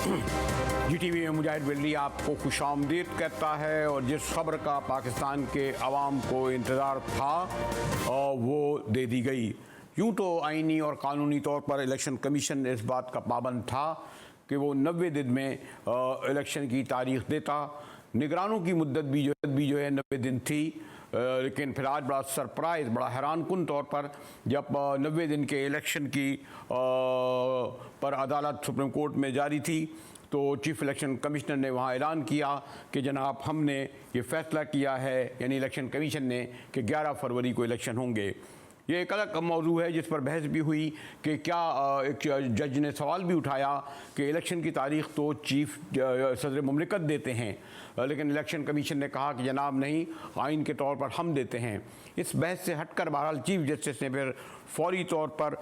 GTV में मुजाहिद बिल्ली आपको खुशामदीद कहता है। और जिस खबर का पाकिस्तान के अवाम को इंतज़ार था वो दे दी गई। यूँ तो आइनी और कानूनी तौर पर इलेक्शन कमीशन इस बात का पाबंद था कि वो 90 दिन में इलेक्शन की तारीख देता। निगरानों की मुद्दत भी जो है 90 दिन थी। लेकिन फिर आज बड़ा सरप्राइज़, बड़ा हैरानकुन तौर पर जब 90 दिन के इलेक्शन की पर अदालत सुप्रीम कोर्ट में जारी थी तो चीफ इलेक्शन कमिश्नर ने वहाँ ऐलान किया कि जनाब हमने ये फ़ैसला किया है, यानी इलेक्शन कमीशन ने, कि 11 फरवरी को इलेक्शन होंगे। ये एक अलग मौजू है जिस पर बहस भी हुई कि क्या एक जज ने सवाल भी उठाया कि इलेक्शन की तारीख तो चीफ सदर मुमलिकत देते हैं, लेकिन इलेक्शन कमीशन ने कहा कि जनाब नहीं, आइन के तौर पर हम देते हैं। इस बहस से हटकर बहरहाल चीफ जस्टिस ने फिर फौरी तौर पर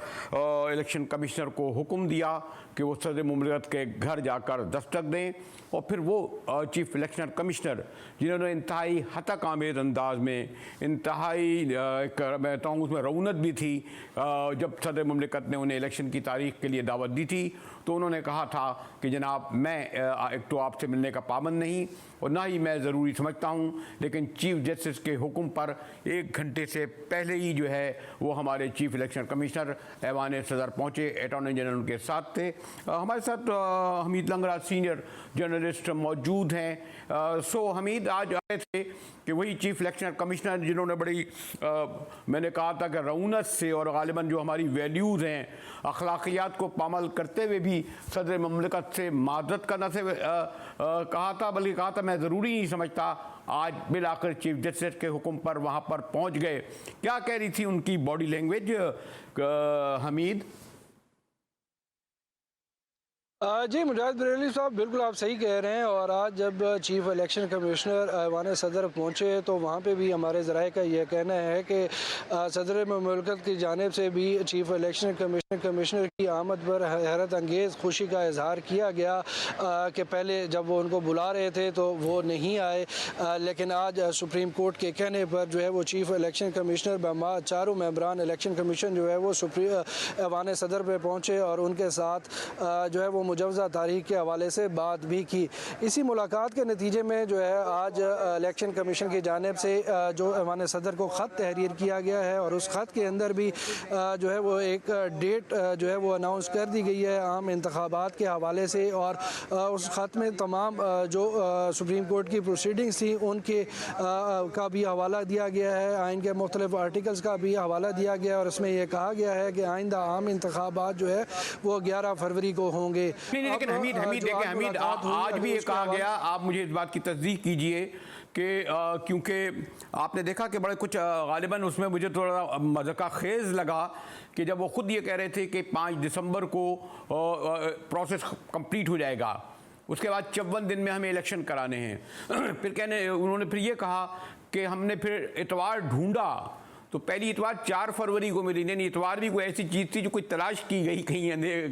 इलेक्शन कमिश्नर को हुक्म दिया कि वो सदर मुमलिकत के घर जाकर दस्तक दें। और फिर वो चीफ इलेक्शन कमिश्नर जिन्होंने इंतहाई हतक आमेज़ अंदाज में, इंतहाई मैं कहूँ उसमें रौनक भी थी, जब सदर मुमलिकत ने उन्हें इलेक्शन की तारीख के लिए दावत दी थी तो उन्होंने कहा था कि जनाब मैं एक तो आपसे मिलने का पाबंद नहीं और ना ही मैं ज़रूरी समझता हूँ, लेकिन चीफ जस्टिस के हुक्म पर 1 घंटे से पहले ही जो है वो हमारे चीफ इलेक्शन कमिश्नर ऐवान सदर पहुँचे। अटॉर्नी जनरल उनके साथ थे। हमारे साथ हमीद लंगरा सीनियर जर्नलिस्ट मौजूद हैं। सो हमीद, आज आए थे कि वही चीफ इलेक्शन कमिश्नर जिन्होंने बड़ी मैंने कहा था कि रऊनत से और गालिबन जो हमारी वैल्यूज़ हैं, अखलाकियात को पामाल करते हुए भी सदर मुमलिकत से माजरत करना से कहा था, बल्कि कहा था मैं ज़रूरी नहीं समझता। आज बिल आखिर चीफ जस्टिस के हुक्म पर वहाँ पर पहुँच गए। क्या कह रही थी उनकी बॉडी लैंग्वेज हमीद? जी मुजाहिद बरेली साहब, बिल्कुल आप सही कह रहे हैं। और आज जब चीफ इलेक्शन कमिश्नर ऐवान सदर पहुंचे तो वहां पे भी हमारे ज़राए का यह कहना है कि सदर मुमलिकत की जानिब से भी चीफ इलेक्शन कमिश्नर की आमद पर हैरत अंगेज़ खुशी का इजहार किया गया कि पहले जब वो उनको बुला रहे थे तो वो नहीं आए, लेकिन आज सुप्रीम कोर्ट के कहने पर जो है वो चीफ इलेक्शन कमिश्नर बमा 4 मेंबरान इलेक्शन कमीशन जो है वो ऐवान सदर पर पहुँचे और उनके साथ जो है वो मुजवज़ा तारीख के हवाले से बात भी की। इसी मुलाकात के नतीजे में जो है आज इलेक्शन कमीशन की जानिब से जो ऐवान सदर को ख़त तहरीर किया गया है और उस ख़त के अंदर भी जो है वो एक डेट जो है वो अनाउंस कर दी गई है आम इंतखाबात के हवाले से। और उस ख़त में तमाम जो सुप्रीम कोर्ट की प्रोसीडिंग्स थी उनके का भी हवाला दिया गया है, आइन के मुख्तलिफ आर्टिकल्स का भी हवाला दिया गया और उसमें यह कहा गया है कि आइंदा आम इंतखाबात जो है वो 11 फरवरी को होंगे। नहीं, लेकिन हमीद देखिए, हमीद आज भी ये कहा गया, आप मुझे इस बात की तस्दीक कीजिए कि क्योंकि आपने देखा कि बड़े कुछ गालिबन उसमें मुझे थोड़ा मज़ाक़ खेज़ लगा कि जब वो ख़ुद ये कह रहे थे कि 5 दिसंबर को प्रोसेस कंप्लीट हो जाएगा, उसके बाद 54 दिन में हमें इलेक्शन कराने हैं। फिर उन्होंने फिर ये कहा कि हमने फिर इतवार ढूंढा तो पहली इतवार 4 फरवरी को मिली, नहीं इतवार भी कोई ऐसी चीज़ थी जो कोई तलाश की गई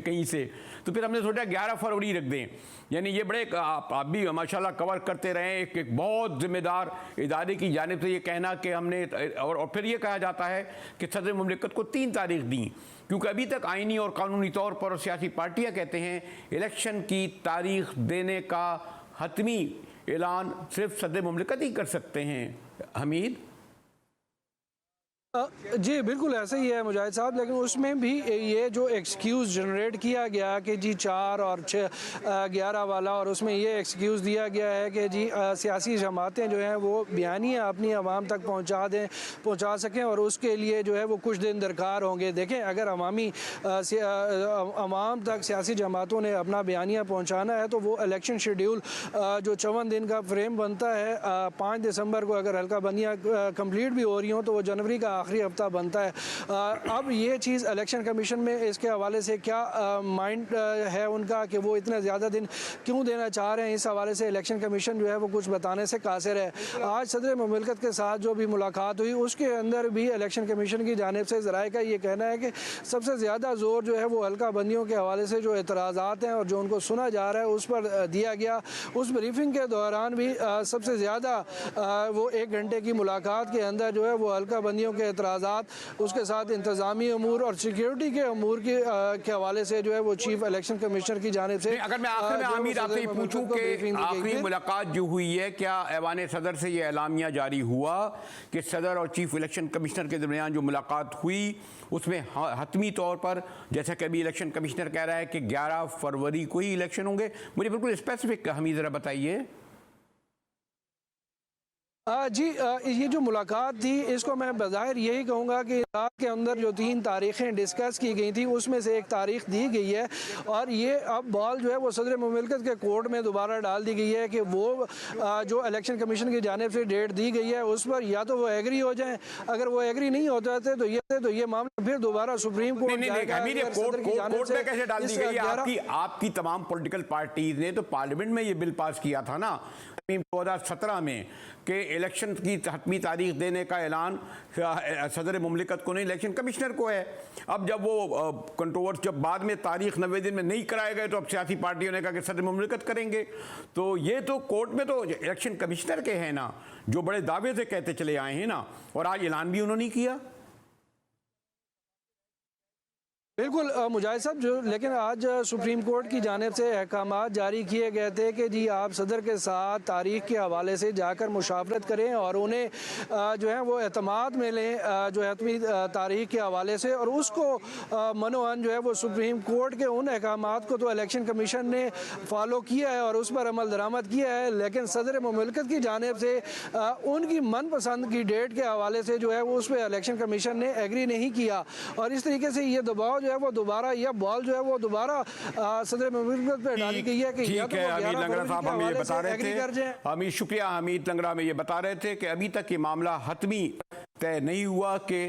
कहीं से, तो फिर हमने सोचा 11 फरवरी रख दें। यानी ये बड़े आप भी माशाल्लाह कवर करते रहे एक बहुत ज़िम्मेदार इदारे की जानिब से ये कहना कि हमने और फिर ये कहा जाता है कि सदर मुमलिकत को 3 तारीख दी, क्योंकि अभी तक आइनी और कानूनी तौर पर सियासी पार्टियाँ कहते हैं इलेक्शन की तारीख देने का हतमी ऐलान सिर्फ सदर मुमलिकत ही कर सकते हैं। हमीद जी बिल्कुल ऐसा ही है मुजाहिद साहब, लेकिन उसमें भी ये जो एक्सक्यूज़ जनरेट किया गया कि जी 4 और 11 वाला, और उसमें ये एक्सक्यूज़ दिया गया है कि जी सियासी जमातें जो हैं वो बयानियाँ अपनी आवाम तक पहुँचा सकें और उसके लिए जो है वो कुछ दिन दरकार होंगे। देखें, अगर आवाम तक सियासी जमातों ने अपना बयानियाँ पहुँचाना है तो वो इलेक्शन शेड्यूल जो 54 दिन का फ्रेम बनता है, 5 दिसंबर को अगर हल्का बंदियाँ कम्प्लीट भी हो रही हों तो वो जनवरी का आखिरी हफ्ता बनता है। अब ये चीज़ इलेक्शन कमीशन में इसके हवाले से क्या माइंड है उनका कि वो इतना ज़्यादा दिन क्यों देना चाह रहे हैं, इस हवाले से इलेक्शन कमीशन जो है वो कुछ बताने से कासिर है। आज सदर मुमलिकत के साथ जो भी मुलाकात हुई उसके अंदर भी इलेक्शन कमीशन की जानिब से ज़राए का ये कहना है कि सबसे ज़्यादा ज़ोर जो है वो हल्का बंदियों के हवाले से जो एतराज़ात हैं और जो उनको सुना जा रहा है उस पर दिया गया। उस ब्रीफिंग के दौरान भी सबसे ज़्यादा वो 1 घंटे की मुलाकात के अंदर जो है वो हल्का बंदियों के एतराज़ात, उसके साथ इंतज़ामी अमूर और सिक्योरिटी के अमूर के हवाले से जो है वो चीफ इलेक्शन कमिश्नर की जानिब से। अगर मैं आखिर में आमिर आपसे पूछूं कि आखिरी मुलाकात जो हुई है, क्या ऐवान सदर से ये एलामिया जारी हुआ कि सदर और चीफ इलेक्शन कमिश्नर के दरमियान जो मुलाकात हुई उसमें हतमी तौर पर, जैसा कि अभी इलेक्शन कमिश्नर कह रहा है कि 11 फरवरी को ही इलेक्शन होंगे, मुझे बिल्कुल स्पेसिफिक हमें ज़रा बताइए। जी, ये जो मुलाकात थी इसको मैं बज़ाहिर यही कहूँगा कि रात के अंदर जो 3 तारीखें डिस्कस की गई थी उसमें से एक तारीख दी गई है और ये अब बॉल जो है वो सदर मुमलिकत के कोर्ट में दोबारा डाल दी गई है कि वो जो इलेक्शन कमीशन की जानिब से डेट दी गई है उस पर या तो वो एग्री हो जाएं। अगर वो एग्री नहीं हो जाते तो ये मामला फिर दोबारा सुप्रीम कोर्ट कोर्ट में कैसे डाल दी गई है? आपकी तमाम पॉलिटिकल पार्टीज ने तो पार्लियामेंट में ये बिल पास किया था ना 2017 में कि इलेक्शन की हतमी तारीख देने का ऐलान सदर मुमलिकत को नहीं, इलेक्शन कमिश्नर को है। अब जब वो कंट्रोवर्स जब बाद में तारीख 90 दिन में नहीं कराए गए तो अब सियासी पार्टियों ने कहा कि सदर मुमलिकत करेंगे। तो ये तो कोर्ट में तो इलेक्शन कमिश्नर के हैं ना, जो बड़े दावे से कहते चले आए हैं ना, और आज ऐलान भी उन्होंने किया। बिल्कुल मुजाहिद साहब, जो लेकिन आज सुप्रीम कोर्ट की जानिब से अहकामात जारी किए गए थे कि जी आप सदर के साथ तारीख के हवाले से जाकर मुशावरत करें और उन्हें जो है वो एतमाद में लें जो है हतमी तारीख के हवाले से, और उसको मनोअन जो है वो सुप्रीम कोर्ट के उन अहकामात को तो इलेक्शन कमीशन ने फॉलो किया है और उस पर अमल दरामद किया है, लेकिन सदर मुमलिकत की जानिब से उनकी मनपसंद की डेट के हवाले से जो है वो उस पर इलेक्शन कमीशन ने एग्री नहीं किया। और इस तरीके से ये दबाव जो है वो दोबारा, या बॉल जो है वो दोबारा सदर मुमलिकत पे डाली गई है कि या तो हमीद लंगड़ा साहब हमें ये बता रहे थे, हमीद शुक्रिया हमीद लंगड़ा में ये बता रहे थे कि अभी तक ये मामला हतमी तय नहीं हुआ कि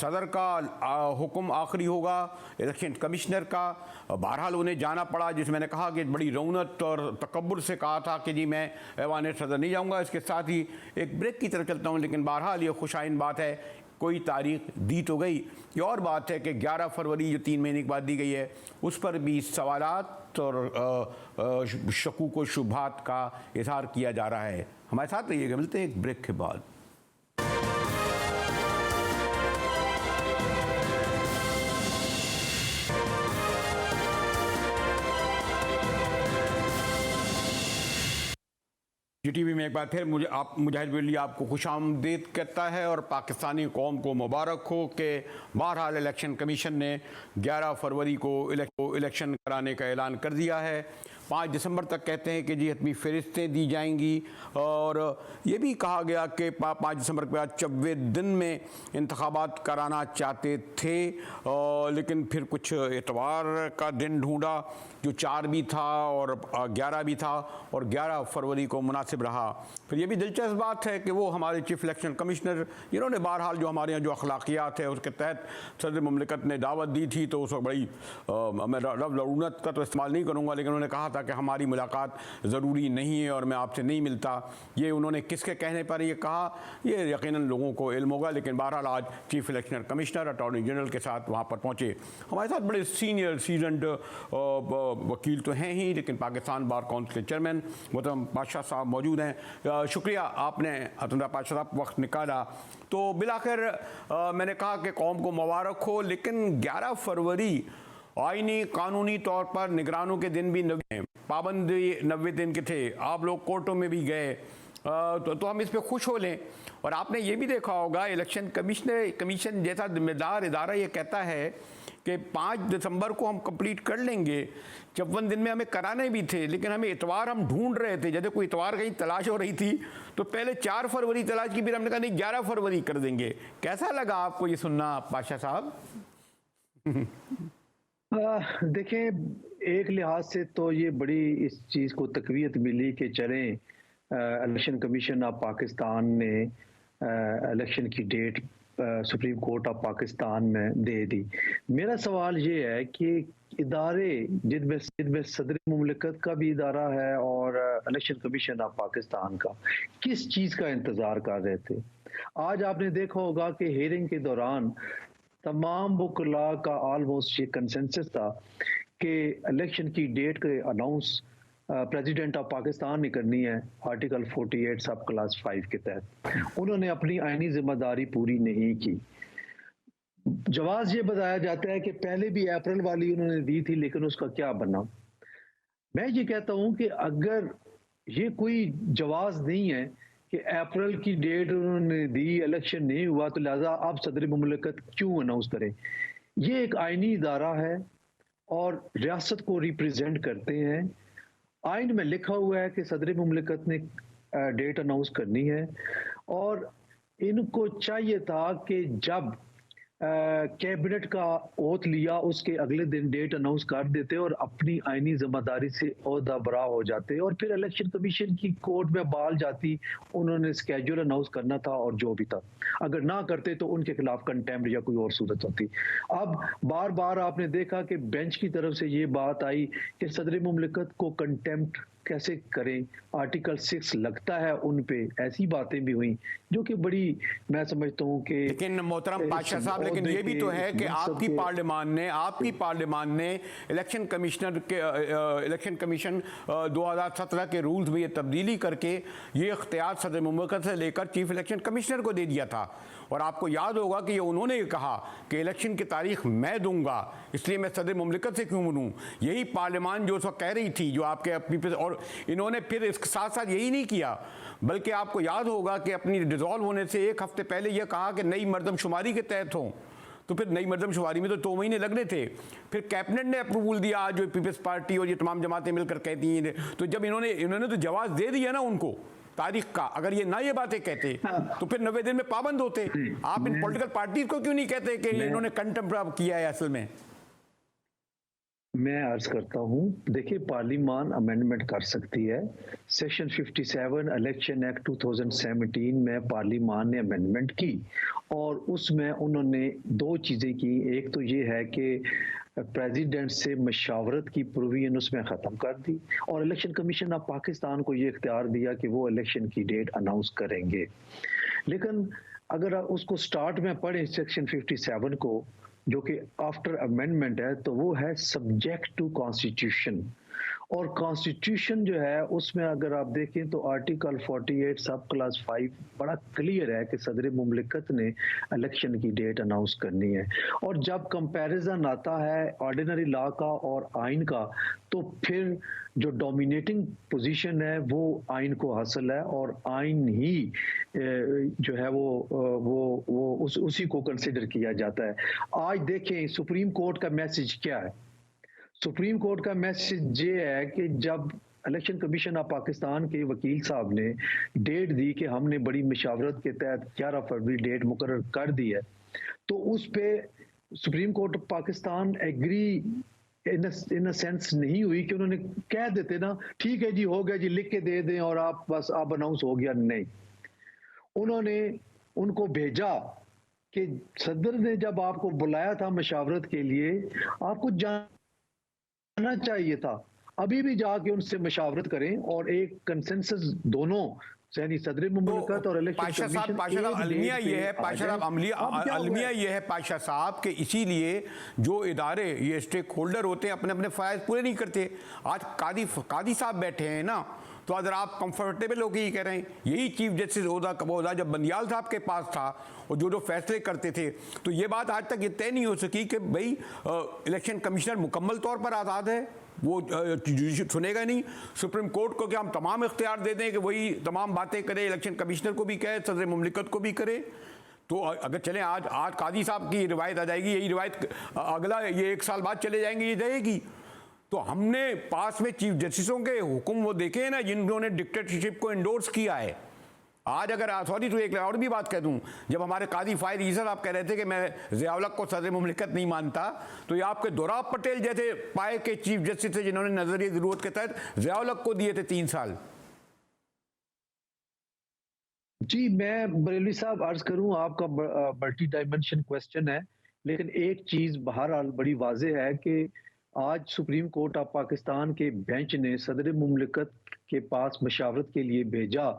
सदर का हुक्म आखिरी होगा, इलेक्शन कमिश्नर का। बहरहाल उन्हें जाना पड़ा, जिसमें मैंने कहा कि बड़ी रौनक और तकब्बुर से कहा था कि जी मैं ऐवान सदर नहीं जाऊँगा। इसके साथ ही एक ब्रेक की तरफ चलता हूँ, लेकिन बहरहाल ये खुशाइन बात है, कोई तारीख दी तो गई। ये और बात है कि 11 फरवरी जो 3 महीने के बाद दी गई है उस पर भी सवालात और शकूक व शुबहात का इजहार किया जा रहा है। हमारे साथ रहिएगा, मिलते हैं एक ब्रेक के बाद। टीवी में एक बार फिर मुजाहिद बेली आपको खुशामदीद कहता है और पाकिस्तानी कौम को मुबारक हो कि बहरहाल इलेक्शन कमीशन ने 11 फरवरी को इलेक्शन कराने का ऐलान कर दिया है। 5 दिसंबर तक कहते हैं कि जी हतमी फहरिस्तें दी जाएंगी, और ये भी कहा गया कि 5 दिसंबर के बाद 24 दिन में इंतखाबात कराना चाहते थे, लेकिन फिर कुछ एतवार का दिन ढूंढा जो 4 भी था और 11 भी था, और 11 फरवरी को मुनासिब रहा। फिर ये भी दिलचस्प बात है कि वो हमारे चीफ इलेक्शन कमिश्नर, जिन्होंने बहरहाल जो हमारे यहाँ जो अखलाकियात है उसके तहत सदर मुमलिकत ने दावत दी थी, तो उस वक्त बड़ी मैं लरूनत का तो इस्तेमाल नहीं करूँगा, लेकिन उन्होंने कहा था कि हमारी मुलाकात ज़रूरी नहीं है और मैं आपसे नहीं मिलता। ये उन्होंने किसके कहने पर ये कहा, ये यकीनन लोगों को इल्म होगा, लेकिन बहरहाल आज chief election commissioner attorney general के साथ वहाँ पर पहुँचे। हमारे साथ बड़े सीनियर सीजनड वकील तो हैं ही, लेकिन पाकिस्तान बार काउंसिल के चेयरमैन मोहतरम पाशाह साहब मौजूद हैं। शुक्रिया आपने अतुल्ला पाशाह साहब वक्त निकाला। तो बिलाखिर मैंने कहा कि कौम को मुबारक हो, लेकिन 11 फरवरी आईनी कानूनी तौर पर निगरानों के दिन भी पाबंदी 90 दिन के थे, आप लोग कोर्टों में भी गए, तो हम इस पे खुश हो लें। और आपने ये भी देखा होगा इलेक्शन कमीशन जैसा जिम्मेदार इदारा ये कहता है कि 5 दिसंबर को हम कंप्लीट कर लेंगे। 54 दिन में हमें कराने भी थे, लेकिन हमें इतवार हम ढूंढ रहे थे, जैसे कोई इतवार कहीं तलाश हो रही थी, तो पहले 4 फरवरी तलाश की, फिर हमने कहा नहीं 11 फरवरी कर देंगे। कैसा लगा आपको ये सुनना पाशाह साहब? देखें, एक लिहाज से तो ये बड़ी इस चीज़ को तकवीयत मिली कि चलें इलेक्शन कमीशन ऑफ पाकिस्तान ने इलेक्शन की date supreme court of Pakistan में दे दी। मेरा सवाल ये है कि इदारे जिनमें सदर मुमलिकत का भी इदारा है और इलेक्शन कमीशन ऑफ पाकिस्तान का, किस चीज़ का इंतज़ार कर रहे थे? आज आपने देखा होगा कि हियरिंग के दौरान तमाम वकला का ऑलमोस्ट ये कंसेंसस था कि इलेक्शन की डेट के अनाउंस प्रेसिडेंट ऑफ पाकिस्तान ने करनी है आर्टिकल 48 सब क्लास 5 के तहत। उन्होंने अपनी आईनी जिम्मेदारी पूरी नहीं की। जवाब ये बताया जाता है कि पहले भी अप्रैल वाली उन्होंने दी थी, लेकिन उसका क्या बना। मैं ये कहता हूं कि अगर ये कोई जवाब नहीं है कि अप्रैल की डेट उन्होंने दी, इलेक्शन नहीं हुआ, तो लिहाजा अब सदर मुमलिकत क्यों अनाउंस करें। ये एक आईनी इदारा है और रियासत को रिप्रेजेंट करते हैं। आइन में लिखा हुआ है कि सदर मुमलिकत ने डेट अनाउंस करनी है, और इनको चाहिए था कि जब कैबिनेट का ओथ लिया उसके अगले दिन डेट अनाउंस कर देते और अपनी आईनी जिम्मेदारी से ओहदा बरा हो जाते, और फिर इलेक्शन कमीशन की कोर्ट में बाल जाती। उन्होंने स्केड्यूल अनाउंस करना था और जो भी था, अगर ना करते तो उनके खिलाफ कंटेम्प्ट या कोई और सूरत होती। अब बार बार आपने देखा कि बेंच की तरफ से ये बात आई कि सदर मुमलिकत को कंटेम्प्ट कैसे करें, आर्टिकल 6 लगता है उन पे। ऐसी बातें भी हुई जो कि बड़ी, मैं समझता हूं कि, लेकिन मोहतरम पाशा साहब, लेकिन ये भी तो है कि आपकी पार्लियामान ने इलेक्शन कमीशन 2017 के रूल्स में ये तब्दीली करके ये इख्तियार सदर मुमलिकत से लेकर चीफ इलेक्शन कमिश्नर को दे दिया था। और आपको याद होगा कि ये उन्होंने कहा कि इलेक्शन की तारीख मैं दूंगा, इसलिए मैं सदर मुमलिकत से क्यों बनूं। यही पार्लियामान जो उस वक्त कह रही थी, जो आपके अपनी, और इन्होंने फिर इसके साथ साथ यही नहीं किया, बल्कि आपको याद होगा कि अपनी डिसॉल्व होने से एक हफ्ते पहले यह कहा कि नई मर्दमशुमारी के तहत हो। तो फिर नई मर्दमशुमारी में तो 2 महीने लगने थे, फिर कैबिनेट ने अप्रूवल दिया, आज जो पीपल्स पार्टी और ये तमाम जमातें मिलकर कहती हैं। तो जब इन्होंने तो जवाब दे दिया ना उनको तारीख का, अगर ये ना ये बातें कहते तो फिर 90 दिन में पाबंद होते। आप इन पॉलिटिकल पार्टीज को क्यों नहीं कहते कि इन्होंने कंटेम्प्ट किया है असल में। मैं अर्ज करता हूं, देखिए पार्लियामान अमेंडमेंट कर सकती है। सेक्शन 57 इलेक्शन एक्ट 2017 में पार्लियामान ने अमेंडमेंट की और उसमें उन्होंने 2 चीजें की। एक तो ये है कि प्रेसिडेंट से मशावरत की प्रोविजन उसमें ख़त्म कर दी, और इलेक्शन कमीशन ऑफ पाकिस्तान को ये इख्तियार दिया कि वो इलेक्शन की डेट अनाउंस करेंगे। लेकिन अगर आप उसको स्टार्ट में पढ़ें सेक्शन 57 को, जो कि आफ्टर अमेंडमेंट है, तो वो है सब्जेक्ट टू कॉन्स्टिट्यूशन। और कॉन्स्टिट्यूशन जो है उसमें अगर आप देखें तो आर्टिकल 48 सब क्लास 5 बड़ा क्लियर है कि सदर मुमलिकत ने इलेक्शन की डेट अनाउंस करनी है। और जब कंपैरिजन आता है ऑर्डिनरी लॉ का और आइन का, तो फिर जो डोमिनेटिंग पोजीशन है वो आइन को हासिल है, और आइन ही जो है वो उसी को कंसिडर किया जाता है। आज देखें सुप्रीम कोर्ट का मैसेज क्या है। सुप्रीम कोर्ट का मैसेज ये है कि जब इलेक्शन कमीशन ऑफ पाकिस्तान के वकील साहब ने डेट दी कि हमने बड़ी मशावरत के तहत 11 फरवरी डेट मुकर्रर कर दी है, तो उस पे supreme court of Pakistan agree in a sense नहीं हुई कि उन्होंने कह देते ना, ठीक है जी हो गया जी, लिख के दे दें और आप बस आप अनाउंस हो गया। नहीं, उन्होंने उनको भेजा कि सदर ने जब आपको बुलाया था मशावरत के लिए, आपको जाना चाहिए था, अभी भी जाके उनसे मशावरत करें और एक कंसेंसस दोनों यानी सदर मुमलिकत और इलेक्शन कमीशन। अलमिया ये है पाशा साहब के, इसीलिए जो इदारे ये स्टेक होल्डर होते हैं अपने अपने फ़राइज़ पूरे नहीं करते। आज कादी साहब बैठे हैं ना, तो अगर आप कंफर्टेबल होकर ये कह रहे हैं, यही चीफ जस्टिस ओहदा जब बंदियाल साहब के पास था और जो फैसले करते थे, तो ये बात आज तक ये तय नहीं हो सकी कि भाई इलेक्शन कमिश्नर मुकम्मल तौर पर आज़ाद है, वो सुनेगा नहीं। सुप्रीम कोर्ट को क्या हम तमाम इख्तियार दे दें कि वही तमाम बातें करे, इलेक्शन कमिश्नर को भी कहे, सदर मुमलिकत को भी करे। तो अगर चले आज कादी साहब की रिवायत आ जाएगी, यही रिवायत अगला ये 1 साल बाद चले जाएंगे, ये जाएगी। तो हमने पास में चीफ जस्टिसों के हुक्म वो देखे हैं ना, जिन्होंने डिक्टेटरशिप को इंडोर्स किया है। आज अगर सॉरी तो एक और भी बात कह दूं, जब हमारे कादी फायद ईसर आप कह रहे थे कि मैं ज़िया-उल-हक को सदर मुमलिकत नहीं मानता, तो ये आपके दोराब पटेल जैसे पाए के चीफ जस्टिस थे जिन्होंने नजरिए जरूरत के तहत ज़िया-उल-हक को दिए थे 3 साल। जी, मैं बरेलवी साहब अर्ज करूं, आपका मल्टी डायमेंशन क्वेश्चन है, लेकिन एक चीज बहरहाल बड़ी वाज़ेह है कि आज सुप्रीम कोर्ट ऑफ पाकिस्तान के बेंच ने सदर मुमलिकत के पास मशावरत के लिए भेजा,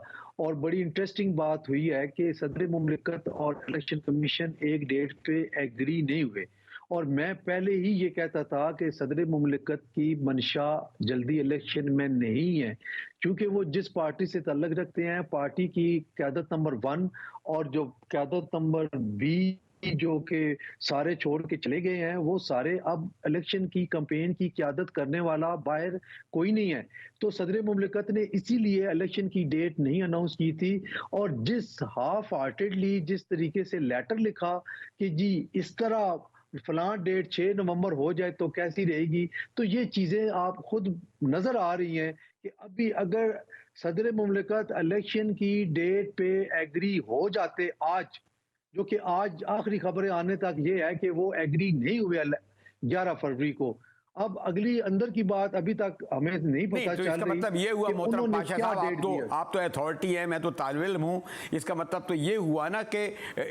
और बड़ी इंटरेस्टिंग बात हुई है कि सदर मुमलिकत और इलेक्शन कमीशन एक डेट पे एग्री नहीं हुए, और मैं पहले ही ये कहता था कि सदर मुमलिकत की मंशा जल्दी इलेक्शन में नहीं है, क्योंकि वो जिस पार्टी से ताल्लुक रखते हैं, पार्टी की क़यादत नंबर 1 और जो क़यादत नंबर बी जो कि सारे छोड़ के चले गए हैं, वो सारे अब इलेक्शन की कैंपेन की क़यादत करने वाला बाहर कोई नहीं है। तो सदर मुमलिकत ने इसीलिए इलेक्शन की डेट नहीं अनाउंस की थी, और जिस हाफ हार्टेडली जिस तरीके से लेटर लिखा कि जी इस तरह फलां डेट 6 नवंबर हो जाए तो कैसी रहेगी, तो ये चीजें आप खुद नजर आ रही हैं कि अभी अगर सदर मुमलिकत इलेक्शन की डेट पे एग्री हो जाते आज, जो कि आज आखिरी खबरें आने तक ये है कि वो एग्री नहीं हुए 11 फरवरी को। अब अगली अंदर की बात अभी तक हमें नहीं पता तो चल इसका रही मतलब ये हुआ कि मोहतरम उन्होंने पाशा क्या साहब, डेट दी है। आप तो अथॉरिटी है, मैं तो तालिब इल्म हूँ। इसका मतलब तो ये हुआ ना कि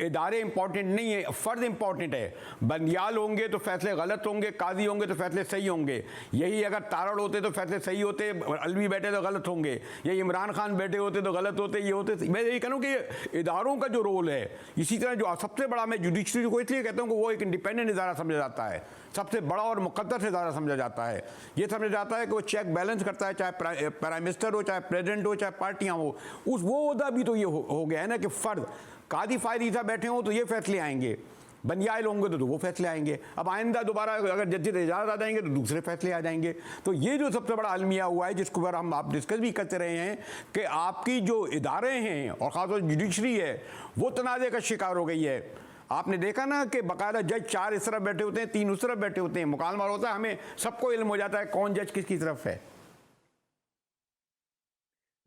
इदारे इंपॉर्टेंट नहीं है, फर्द इंपॉर्टेंट है। बंदियाल होंगे तो फैसले गलत होंगे, काजी होंगे तो फैसले सही होंगे। यही अगर तारड़ होते तो फैसले सही होते, अलवी बैठे तो गलत होंगे, यही इमरान खान बैठे होते तो गलत होते, ये होते। मैं यही कहूँ कि इदारों का जो रोल है, इसी तरह जो सबसे बड़ा, मैं जुडिशरी को इसलिए कहता हूँ कि वो एक इंडिपेंडेंट इदारा समझा जाता है, सबसे बड़ा और मुकद्दस इदारा समझा जाता है। ये समझा जाता है कि वो चेक बैलेंस करता है, चाहे प्राइम मिनिस्टर हो, चाहे प्रेसिडेंट हो, चाहे पार्टियां हो। उस वो ओहदा भी तो ये हो गया है ना कि फर्द कादी फायद बैठे हो तो ये फैसले आएंगे, बनियाल होंगे तो वो फैसले आएंगे। अब आइंदा दोबारा अगर जज एजाज आ जाएंगे तो दूसरे फैसले आ जाएंगे। तो ये जो सबसे बड़ा अलमिया हुआ है, जिसको पर हम आप डिस्कस भी करते रहे हैं कि आपकी जो इदारे हैं और खासतौर से जुडिशरी है, वो तनाज़े का शिकार हो गई है। आपने देखा ना कि बाकायदा जज 4 इस तरफ बैठे होते हैं, 3 उस तरफ बैठे होते हैं, मुकालमा होता है, हमें सबको इल्म हो जाता है कौन जज किसकी तरफ है।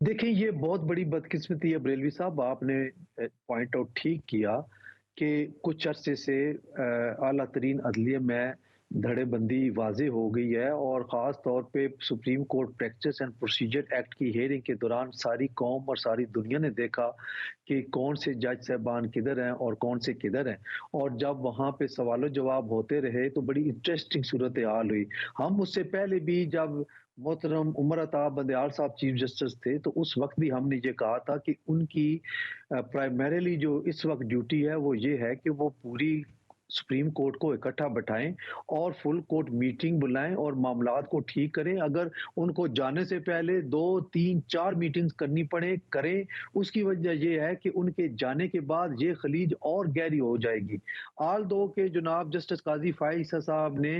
देखिए, ये बहुत बड़ी बदकिस्मती है बरेलवी साहब, आपने पॉइंट आउट ठीक किया कि कुछ अरसे से आला तरीन अदलिया में धड़ेबंदी वाज़े हो गई है, और ख़ास तौर पे supreme court practice and procedure act की हेयरिंग के दौरान सारी कौम और सारी दुनिया ने देखा कि कौन से जज साहबान किधर हैं और कौन से किधर हैं। और जब वहाँ पे सवाल जवाब होते रहे तो बड़ी इंटरेस्टिंग सूरत हाल हुई। हम उससे पहले भी जब मोहतरम उमर अता बंदयाल साहब चीफ जस्टिस थे, तो उस वक्त भी हमने ये कहा था कि उनकी प्राइमरीली जो इस वक्त ड्यूटी है वो ये है कि वो पूरी सुप्रीम कोर्ट को इकट्ठा बैठाएं और फुल कोर्ट मीटिंग बुलाएं और मामलात को ठीक करें। अगर उनको जाने से पहले 2, 3, 4 मीटिंग्स करनी पड़े करें। उसकी वजह यह है कि उनके जाने के बाद ये खलीज और गहरी हो जाएगी। आल दो के जनाब जस्टिस काजी फाइज साहब ने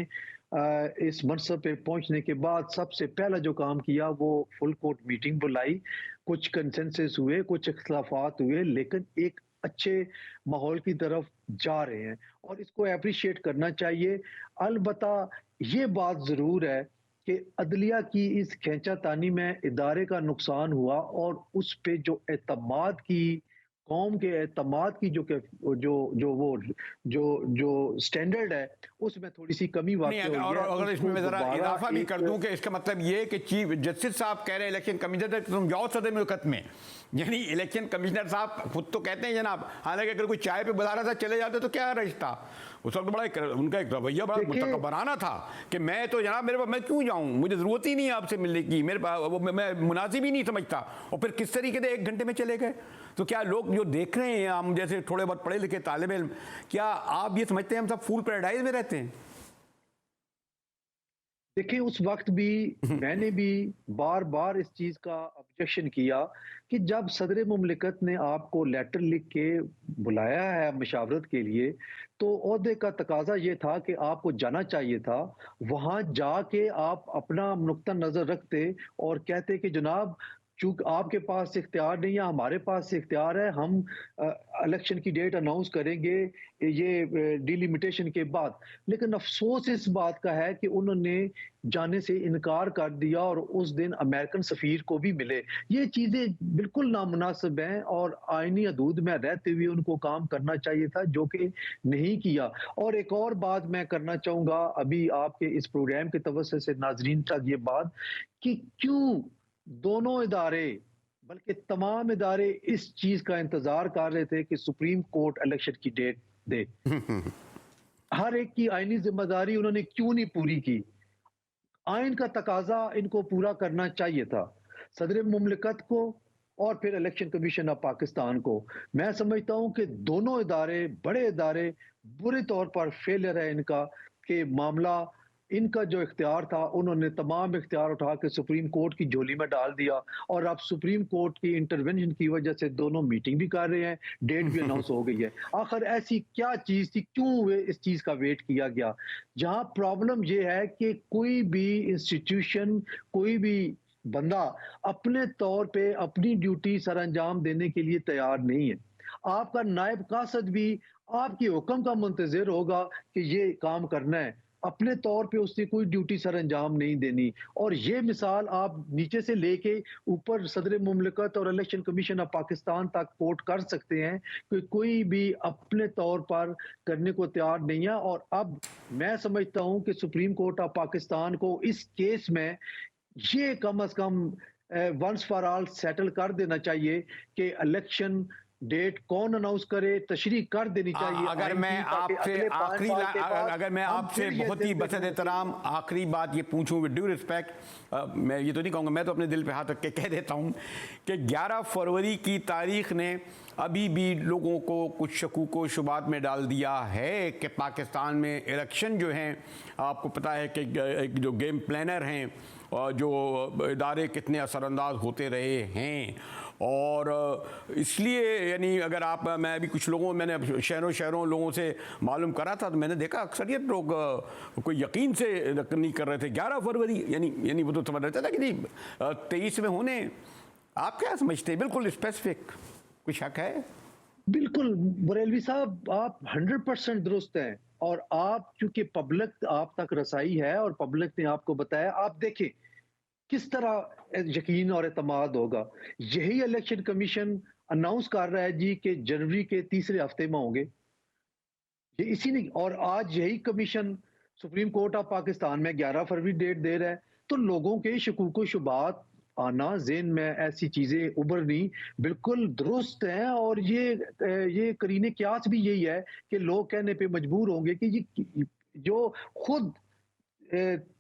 इस मनसब पे पहुंचने के बाद सबसे पहला जो काम किया वो फुल कोर्ट मीटिंग बुलाई। कुछ कंसेंसस हुए, कुछ इख्तलाफात हुए, लेकिन एक अच्छे माहौल की तरफ जा रहे हैं और इसको अप्रिशिएट करना चाहिए। अलबत्ता ये बात जरूर है कि अदलिया की इस खींचातानी में इदारे का नुकसान हुआ और उस पे जो एतमाद की, कौम के एतमाद की जो जो स्टैंडर्ड है उसमें थोड़ी सी कमी वाक़ई हुई है। और अगर इसमें मैं जरा इजाफा भी कर दूं कि इसका मतलब ये कि चीफ जस्टिस साहब कह रहे हैं इलेक्शन कमीशन तक तुम जाओ सदर मुल्कत में, यानी इलेक्शन कमिश्नर साहब खुद तो कहते हैं जनाब, हालांकि अगर कोई चाय पे बुला रहा था चले जाते तो क्या रिश्ता। उस वक्त बड़ा उनका एक रवैया बड़ा मुतकब्बराना था कि मैं तो जनाब मेरे पास, मैं क्यों जाऊं, मुझे जरूरत ही नहीं है आपसे मिलने की, मेरे पास मैं मुनासिब ही नहीं समझता। और फिर किस तरीके से 1 घंटे में चले गए। तो क्या लोग जो देख रहे हैं, हम जैसे थोड़े बहुत पढ़े लिखे तालिब इल्म, क्या आप ये समझते हैं हम सब फूल पैराडाइज में रहते हैं? देखिए, उस वक्त भी मैंने भी बार बार इस चीज का ऑब्जेक्शन किया कि जब सदर मुमलिकत ने आपको लेटर लिख के बुलाया है मशावरत के लिए, तो ओहदे का तकाजा ये था कि आपको जाना चाहिए था। वहां जाके आप अपना नुक्ता नजर रखते और कहते कि जनाब चूंकि आपके पास इख्तियार नहीं है, हमारे पास इख्तियार है, हम इलेक्शन की डेट अनाउंस करेंगे ये डिलिमिटेशन के बाद। लेकिन अफसोस इस बात का है कि उन्होंने जाने से इनकार कर दिया और उस दिन अमेरिकन सफीर को भी मिले। ये चीजें बिल्कुल नामुनासिब हैं और आईनी हदूद में रहते हुए उनको काम करना चाहिए था, जो कि नहीं किया। और एक और बात मैं करना चाहूंगा अभी आपके इस प्रोग्राम के तवज्जो से नाजरीन तक, ये बात कि क्यों दोनों इदारे बल्कि तमाम इदारे इस चीज का इंतजार कर रहे थे कि सुप्रीम कोर्ट इलेक्शन की डेट दे। हर एक की आईनी जिम्मेदारी उन्होंने क्यों नहीं पूरी की? आइन का तकाजा इनको पूरा करना चाहिए था, सदर मुमलिकत को और फिर इलेक्शन कमीशन ऑफ पाकिस्तान को। मैं समझता हूं कि दोनों इदारे, बड़े इदारे, बुरे तौर पर फेलियर है इनका कि मामला, इनका जो इख्तियार था उन्होंने तमाम इख्तियार उठा के सुप्रीम कोर्ट की झोली में डाल दिया, और अब सुप्रीम कोर्ट की इंटरवेंशन की वजह से दोनों मीटिंग भी कर रहे हैं, डेट भी अनाउंस हो गई है। आखिर ऐसी क्या चीज थी, क्यों इस चीज का वेट किया गया? जहां प्रॉब्लम यह है कि कोई भी इंस्टीट्यूशन, कोई भी बंदा अपने तौर पे अपनी ड्यूटी सर अंजाम देने के लिए तैयार नहीं है। आपका नायब कासद भी आपके हुक्म का मुंतजिर होगा कि ये काम करना है, अपने तौर पे उसने कोई ड्यूटी सर अंजाम नहीं देनी। और ये मिसाल आप नीचे से लेके ऊपर सदर मुमलिकत और इलेक्शन कमीशन ऑफ पाकिस्तान तक कोट कर सकते हैं कि कोई भी अपने तौर पर करने को तैयार नहीं है। और अब मैं समझता हूं कि सुप्रीम कोर्ट ऑफ पाकिस्तान को इस केस में ये कम से कम वंस फॉर ऑल सेटल कर देना चाहिए कि इलेक्शन डेट कौन अनाउंस करे, तशरीह कर देनी चाहिए। अगर मैं आपसे अगर मैं आपसे बहुत ही बसत एहतराम आखिरी बात ये पूछूं विद ड्यू रिस्पेक्ट, मैं ये तो नहीं कहूँगा, मैं तो अपने दिल पे हाथ रख के कह देता हूँ कि 11 फरवरी की तारीख ने अभी भी लोगों को कुछ शकूक व शुबात में डाल दिया है कि पाकिस्तान में इलेक्शन जो हैं, आपको पता है कि जो गेम प्लानर हैं और जो इदारे कितने असरअंदाज होते रहे हैं। और इसलिए यानी अगर आप, मैं अभी कुछ लोगों, मैंने शहरों लोगों से मालूम करा था तो मैंने देखा अक्सरियत लोग कोई यकीन से नहीं कर रहे थे 11 फरवरी, यानी वो तो समझ रहे थे कि नहीं 23 में होने। आप क्या समझते हैं? बिल्कुल स्पेसिफिक कोई शक है? बिल्कुल बरेलवी साहब, आप 100% दुरुस्त हैं। और आप चूंकि पब्लिक आप तक रसाई है और पब्लिक ने आपको बताया, आप देखें किस तरह यकीन और एतमाद होगा। यही इलेक्शन कमीशन अनाउंस कर रहा है जी कि जनवरी के तीसरे हफ्ते में होंगे, ये इसी ने, और आज यही commission supreme court of Pakistan में 11 फरवरी डेट दे रहा है। तो लोगों के शकूक व शुबात आना, जेन में ऐसी चीजें उभरनी बिल्कुल दुरुस्त हैं। और ये करीने क्यास भी यही है कि लोग कहने पे मजबूर होंगे कि ये जो खुद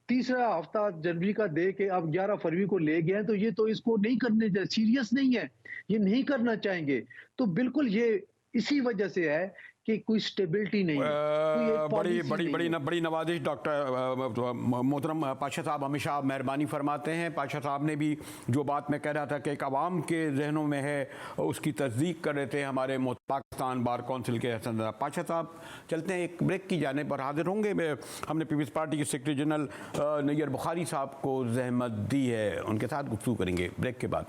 तीसरा हफ्ता जनवरी का दे के अब 11 फरवरी को ले गए हैं, तो ये तो इसको नहीं करने, सीरियस नहीं है, ये नहीं करना चाहेंगे। तो बिल्कुल ये इसी वजह से है कि कोई स्टेबिलिटी नहीं है, बड़ी नवाजिश। डॉक्टर मोहतरम पाशा साहब हमेशा मेहरबानी फरमाते हैं। पाशा साहब ने भी जो बात मैं कह रहा था कि एक आवाम के जहनों में है, उसकी तस्दीक कर रहे थे हमारे पाकिस्तान बार कौंसिल के हसन पाशा साहब। चलते हैं, एक ब्रेक की जाने पर हाजिर होंगे। हमने पीपल्स पार्टी के सेक्रेटरी जनरल नैयर बुखारी साहब को जहमत दी है, उनके साथ गुफ्तगू करेंगे ब्रेक के बाद।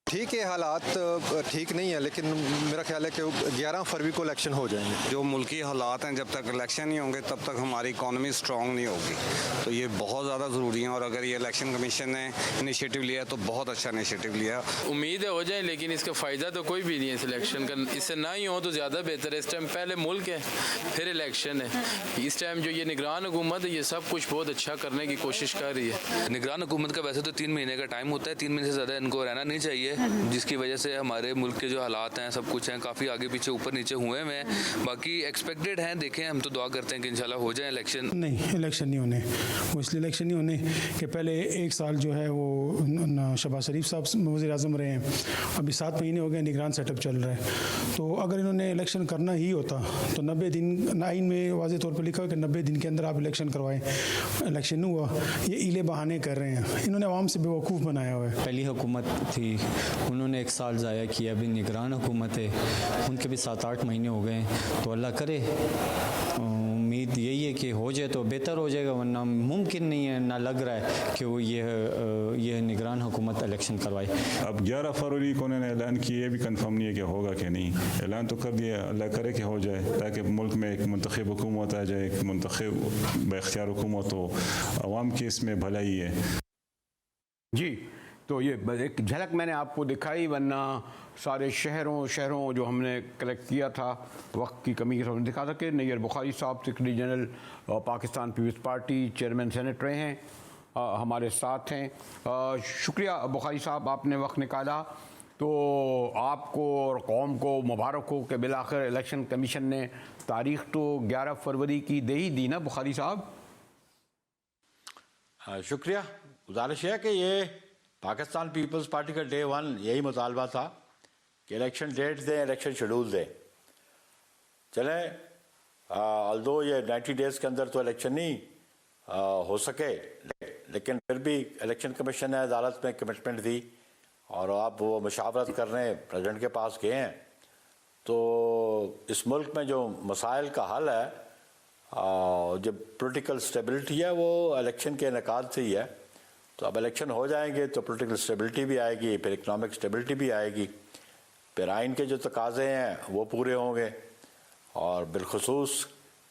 ठीक है, हालात ठीक नहीं है, लेकिन मेरा ख्याल है कि 11 फरवरी को इलेक्शन हो जाएंगे। जो मुल्की हालात हैं, जब तक इलेक्शन नहीं होंगे तब तक हमारी इकॉनमी स्ट्रॉन्ग नहीं होगी, तो ये बहुत ज़्यादा ज़रूरी है। और अगर ये इलेक्शन कमीशन ने इनिशिएटिव लिया तो बहुत अच्छा इनिशिएटिव लिया। उम्मीद है हो जाए, लेकिन इसका फ़ायदा तो कोई भी नहीं है इस इलेक्शन का। इससे ना ही हो तो ज़्यादा बेहतर है। इस टाइम पहले मुल्क है, फिर इलेक्शन है। इस टाइम जो ये निगरान हुकूमत है, ये सब कुछ बहुत अच्छा करने की कोशिश कर रही है। निगरान हुकूमत का वैसे तो 3 महीने का टाइम होता है, 3 महीने से ज़्यादा इनको रहना नहीं चाहिए, जिसकी वजह से हमारे मुल्क के जो हालात हैं, सब कुछ हैं, काफ़ी आगे पीछे ऊपर नीचे हुए हैं। बाकी एक्सपेक्टेड हैं, देखें, हम तो दुआ करते हैं कि इंशाल्लाह हो जाए इलेक्शन। नहीं, इलेक्शन नहीं होने, वो इसलिए इलेक्शन नहीं होने कि पहले 1 साल जो है वो शहबाज शरीफ साहब वज़ीर आज़म रहे हैं, अभी 7 महीने हो गए निगरान सेटअप चल रहा है। तो अगर इन्होंने इलेक्शन करना ही होता तो 90 दिन, आइन में वाज़ेह तौर पर लिखा हो कि 90 दिन के अंदर आप इलेक्शन करवाएं। इलेक्शन नहीं हुआ, ये ईले बहाने कर रहे हैं, इन्होंने आवाम से बेवकूफ़ बनाया हुआ है। पहली हुकूमत थी, उन्होंने 1 साल ज़ाया किया, अभी निगरान हुकूमत है, उनके भी 7-8 महीने हो गए। तो अल्लाह करे, उम्मीद यही है कि हो जाए तो बेहतर हो जाएगा, वरना मुमकिन नहीं है, ना लग रहा है कि वो ये निगरान हुकूमत इलेक्शन करवाए। अब 11 फरवरी को उन्होंने ऐलान किया, ये भी कंफर्म नहीं है कि होगा कि नहीं। ऐलान तो कर दिया, अल्लाह करे कि हो जाए, ताकि मुल्क में एक मुंतखब हुकूमत आ जाए, एक मुंतखब बाख्तियार हुकूमत हो, अवाम की इसमें भलाई है। जी, तो ये एक झलक मैंने आपको दिखाई, वरना सारे शहरों जो हमने कलेक्ट किया था, वक्त की कमी के साथ दिखा था कि नैयर बुखारी साहब secretary general Pakistan peoples party, chairman senate रहे हैं, हमारे साथ हैं। शुक्रिया बुखारी साहब, आपने वक्त निकाला। तो आपको और कौम को मुबारक हो कि बिलाखिर इलेक्शन कमीशन ने तारीख़ तो 11 फरवरी की दे ही दी ना बुखारी साहब? शुक्रिया। गुजारिश है कि ये पाकिस्तान पीपल्स पार्टी का डे वन यही मुतालबा था कि इलेक्शन डेट दें, इलेक्शन शेड्यूल दें। चलें, ऑल्दो ये 90 डेज़ के अंदर तो इलेक्शन नहीं हो सके, लेकिन फिर भी इलेक्शन कमीशन ने अदालत में कमिटमेंट दी और आप वो मशावरत करने प्रेसिडेंट के पास गए हैं। तो इस मुल्क में जो मसाइल का हल है, जो पॉलिटिकल स्टेबिलिटी है, वो इलेक्शन के इनेकाद से ही है। तो अब इलेक्शन हो जाएंगे तो पॉलिटिकल स्टेबिलिटी भी आएगी, फिर इकनॉमिक स्टेबिलिटी भी आएगी, फिर आइन के जो तकाज़े हैं वो पूरे होंगे। और बिलखुसूस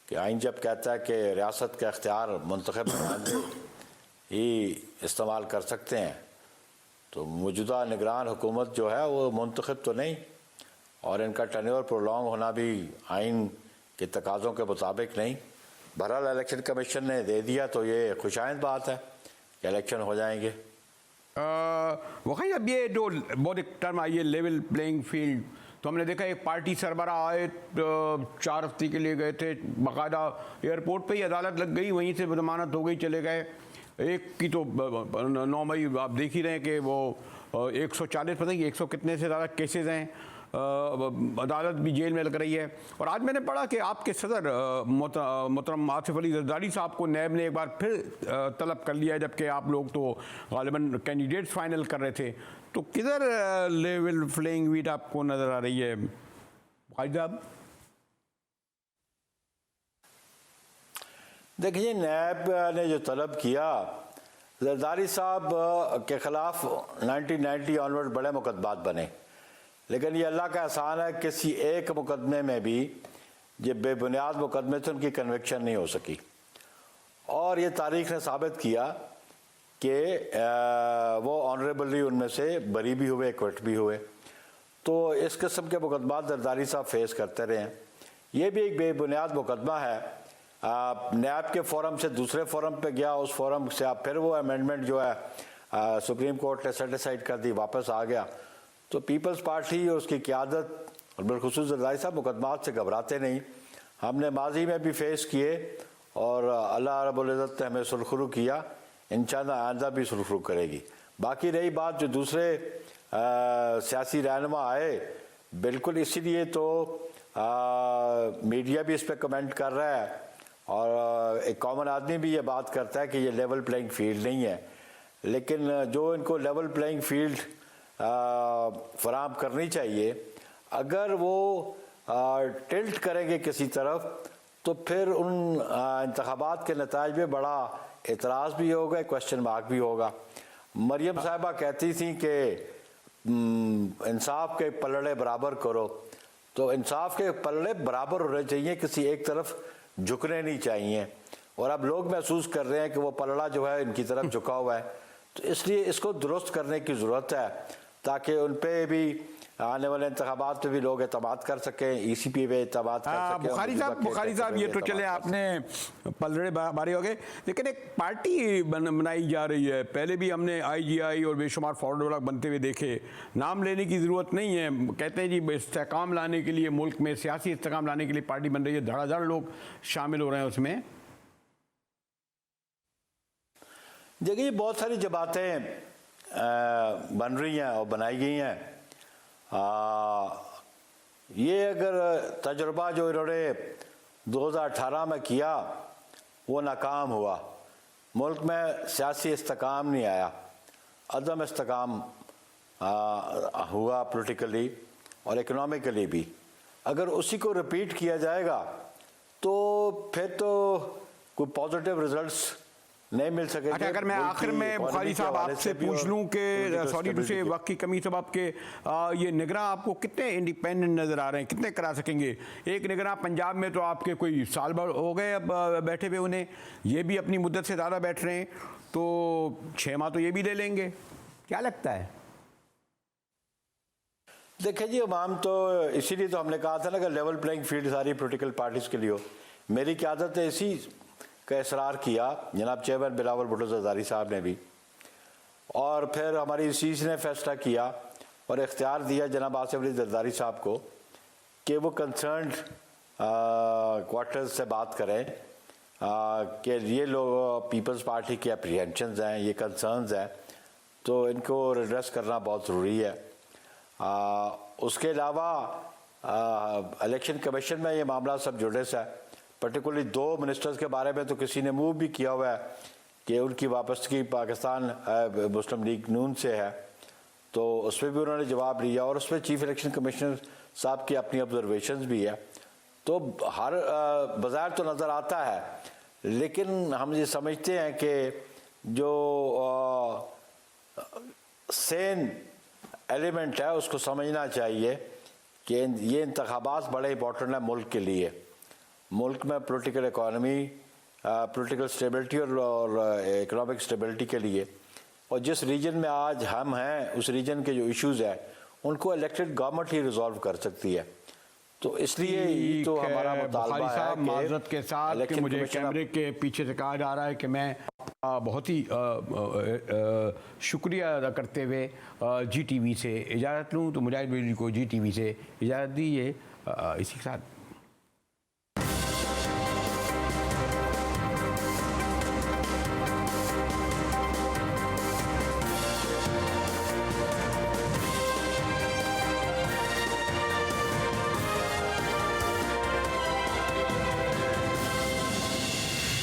कि आइन जब कहता है कि रियासत का इख्तियार मुंतखब नुमाइंदे ही इस्तेमाल कर सकते हैं, तो मौजूदा निगरान हुकूमत जो है वो मुंतखब तो नहीं, और इनका टर्नओवर प्रोलॉन्ग होना भी आइन के तकाज़ों के मुताबिक नहीं। बहरहाल इलेक्शन कमीशन ने दे दिया तो ये खुशाइंद बात है कि इलेक्शन हो जाएंगे। वही अब ये जो बहुत एक टर्म आई है लेवल प्लेइंग फील्ड, तो हमने देखा एक पार्टी सरबरा आए 4 हफ्ते के लिए गए थे, बाकायदा एयरपोर्ट पे ही अदालत लग गई, वहीं से जमानत हो गई, चले गए। एक की तो 9 मई आप देख ही रहे हैं कि वो 140 पता नहीं 100 कितने से ज़्यादा केसेस हैं, अदालत भी जेल में लग रही है। और आज मैंने पढ़ा कि आपके सदर मोहतरम आसिफ अली जरदारी साहब को नैब ने एक बार फिर तलब कर लिया, जबकि आप लोग तो गालिबन कैंडिडेट्स फाइनल कर रहे थे। तो किधर लेवल प्लेइंग फील्ड आपको नज़र आ रही है भाई साहब? देखिए, नैब ने जो तलब किया, जरदारी साहब के ख़िलाफ़ 1990 ऑनवर्ड बड़े मुकदमात बने, लेकिन ये अल्लाह का एहसान है किसी एक मुकदमे में भी जो बेबुनियाद मुकदमे थे उनकी कन्विक्शन नहीं हो सकी। और ये तारीख़ ने साबित किया कि वो ऑनरेबली उनमें से बरी भी हुए, एक्विट भी हुए। तो इस किस्म के मुकदमात जरदारी साहब फेस करते रहे हैं। ये भी एक बेबुनियाद मुकदमा है। नैब के फोरम से दूसरे फोरम पे गया, उस फोरम से आप फिर वो अमेंडमेंट जो है सुप्रीम कोर्ट ने सेटिसाइड कर दी, वापस आ गया। तो पीपल्स पार्टी और उसकी क़यादत और बिलखुसूस जरदारी साहब मुकदमात से घबराते नहीं। हमने माजी में भी फेस किए और अल्लाह रब्बुल इज़्ज़त ने हमें सुरखरू किया, इंशाअल्लाह आइंदा भी सुरखरू करेगी। बाकी रही बात जो दूसरे सियासी रहनुमा आए, बिल्कुल इसीलिए तो मीडिया भी इस पर कमेंट कर रहा है और एक कॉमन आदमी भी ये बात करता है कि ये लेवल प्लेइंग फील्ड नहीं है। लेकिन जो इनको लेवल प्लेइंग फील्ड फराहम करनी चाहिए, अगर वो टिल्ट करेंगे किसी तरफ तो फिर उन इंतखाबात के नताइज में बड़ा एतराज़ भी होगा, क्वेश्चन मार्क भी होगा। मरियम साहिबा कहती थी कि इंसाफ के पलड़े बराबर करो, तो इंसाफ के पलड़े बराबर होने चाहिए, किसी एक तरफ झुकने नहीं चाहिए। और अब लोग महसूस कर रहे हैं कि वो पलड़ा जो है इनकी तरफ झुका हुआ है, तो इसलिए इसको दुरुस्त करने की ज़रूरत है ताकि उन पर भी आने वाले इंतखाबात पे भी लोग एतमाद कर सकें, ECP पे एतमाद कर सकें। बुखारी साहब ये तो चले आपने पलड़े बारी हो गए, लेकिन एक पार्टी बनाई जा रही है। पहले भी हमने IGI और बेशुमार फॉरवर्ड ब्लॉक बनते हुए देखे, नाम लेने की ज़रूरत नहीं है। कहते हैं जी इस्तेकाम लाने के लिए, मुल्क में सियासी इस्तेकाम लाने के लिए पार्टी बन रही है, धड़ाधड़ लोग शामिल हो रहे हैं उसमें। देखिए, बहुत सारी जमातें बन रही हैं और बनाई गई हैं। ये अगर तजुर्बा जो इन्होंने 2018 में किया वो नाकाम हुआ, मुल्क में सियासी इस्तेकाम नहीं आया, अदम इस्तेकाम हुआ पॉलिटिकली और इकोनॉमिकली भी। अगर उसी को रिपीट किया जाएगा तो फिर तो कोई पॉजिटिव रिजल्ट्स नहीं मिल सके। अच्छा, अगर मैं आखिर में बुखारी साहब आपसे पूछ लूं कि सॉरी टू से वक्त की कमी सब आपके ये निगरान आपको कितने इंडिपेंडेंट नज़र आ रहे हैं, कितने करा सकेंगे? एक निगरान पंजाब में तो आपके कोई साल भर हो गए अब बैठे हुए, उन्हें ये भी अपनी मुद्दत से ज़्यादा बैठ रहे हैं, तो 6 माह तो ये भी ले लेंगे, क्या लगता है? देखिए जी, अवाम तो इसीलिए तो हमने कहा था ना कि लेवल प्लेइंग फील्ड सारी पॉलिटिकल पार्टीज़ के लिए हो। मेरी क़यादत है इसी का इसरार किया जनाब चेयरमैन बिलावल भुट्टो जरदारी साहब ने भी, और फिर हमारी सीस ने फैसला किया और इख्तियार दिया जनाब आसिफ अली जरदारी साहब को कि वो कंसर्न्ड क्वार्टर्स से बात करें कि ये लोग पीपल्स पार्टी के अप्रीहेंशंस हैं, ये कंसर्न्स हैं, तो इनको रिड्रेस करना बहुत ज़रूरी है। उसके अलावा इलेक्शन कमीशन में ये मामला सब जुड़े सा है। पर्टिकुलरली 2 मिनिस्टर्स के बारे में तो किसी ने मूव भी किया हुआ है कि उनकी वापसी पाकिस्तान मुस्लिम लीग नून से है, तो उसमें भी उन्होंने जवाब लिया और उसमें चीफ इलेक्शन कमिश्नर साहब की अपनी ऑब्जर्वेशंस भी है। तो हर बाज़ार तो नज़र आता है, लेकिन हम ये समझते हैं कि जो सेन एलिमेंट है उसको समझना चाहिए कि ये इंतखाबात बड़े इंपॉर्टेंट है मुल्क के लिए। मुल्क में पॉलिटिकल इकॉनमी, पॉलिटिकल स्टेबिलिटी और इकोनॉमिक स्टेबिलिटी के लिए, और जिस रीजन में आज हम हैं उस रीजन के जो इश्यूज़ हैं उनको इलेक्टेड गवर्नमेंट ही रिजॉल्व कर सकती है। तो इसलिए तो हमारा मुतालबा है कि माजरत के साथ कि मुझे कैमरे के पीछे से कहा जा रहा है कि मैं बहुत ही शुक्रिया अदा करते हुए GTV से इजाज़त लूँ, तो मुजाहिद बेरलवी को GTV से इजाज़त दी। इसी के साथ